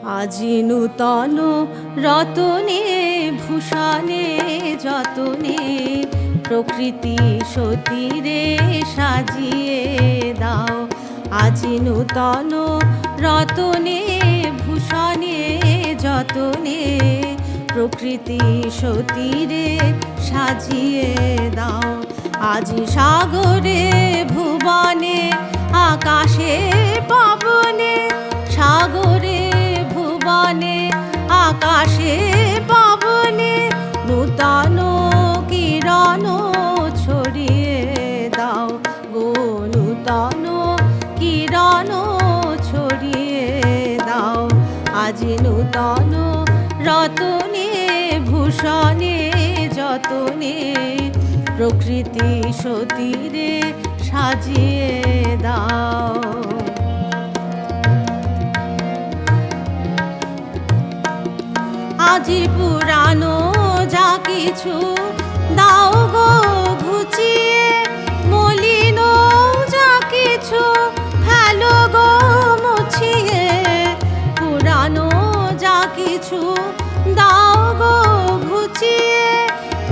আজি নূতন রতনে ভূষণে যতনে প্রকৃতি সতীরে সাজিয়ে দাও। আজি নূতন রতনে ভূষণে যতনে প্রকৃতি সতীরে সাজিয়ে দাও। আজি সাগরে ভুবনে আকাশে পবনে, সাগরে ভুবনে আকাশে পবনে নূতন কিরণ ছড়িয়ে দাও গো, নূতন কিরণ ছড়িয়ে দাও। আজি নূতন রতনে ভূষণে যতনে প্রকৃতি সতীরে সাজিয়ে দাও। আজি পুরানো যা কিছু দাও গো ঘুচিয়ে, মলিন যা কিছু ফেলো গো মুছিয়ে। পুরানো যা কিছু দাও গো ঘুচিয়ে,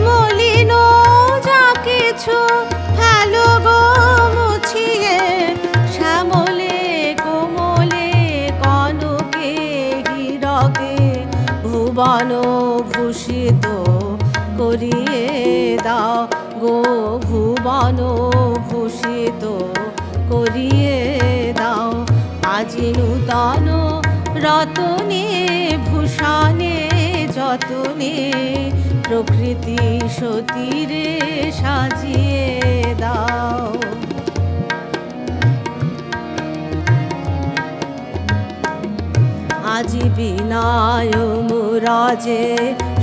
মলিন যা কিছু ফেলো গো মুছিয়ে। শ্যামলে কোমলে কনকে হীরকে ভুবন ভূষিত করিয়ে দাও গো, ভুবন ভূষিত করিয়ে দাও। আজি নূতন রতনে ভূষণে যতনে প্রকৃতি সতীরে সাজিয়ে দাও। আজি বিনায় মুরাজে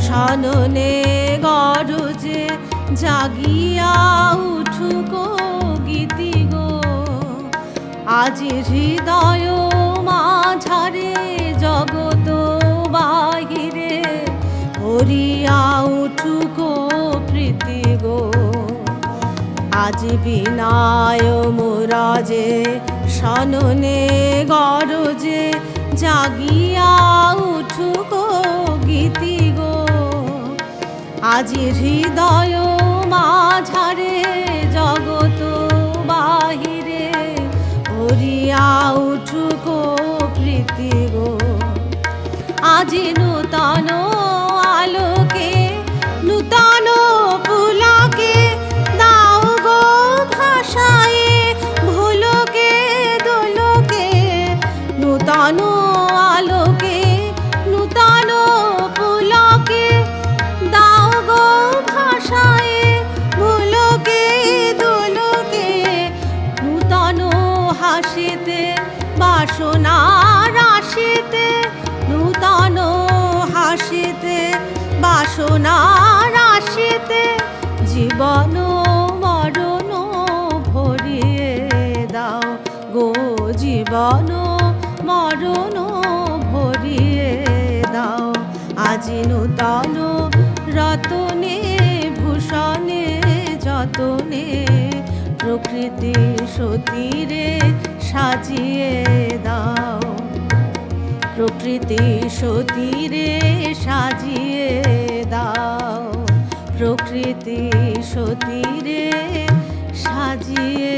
সননে গরজে জাগিয়া উঠুক গীতি গো। আজি হৃদয় মাঝারে জগত বাহিরে ভরিয়া উঠুক প্রীতি গো। আজি বিনায় মুরাজে সননে গরজে জাগিয়া উঠুক গীতি গো। আজি হৃদয় মাঝারে জগত বাহিরে ভরিয়া উঠুক প্রীতি গো। আজি নূতন আলোকে নূতন পুলকে দাও গো ভাষায়ে ভুলকে দোলকে। নূতন আলোকে নূতন পুলকে দাও গো ভাষায়ে ভুলকে দোলকে। নূতন হাসিতে বাসনা রাশিতে, নূতন হাসিতে বাসনা রাশিতে জীবন মরণ ভরিয়ে দাও গো, জীবন মরণ ভরিয়ে দাও। আজি নূতন রতনে ভূষণে যতনে প্রকৃতি সতীরে সাজিয়ে দাও। প্রকৃতি সতীরে সাজিয়ে দাও, প্রকৃতি সতীরে সাজিয়ে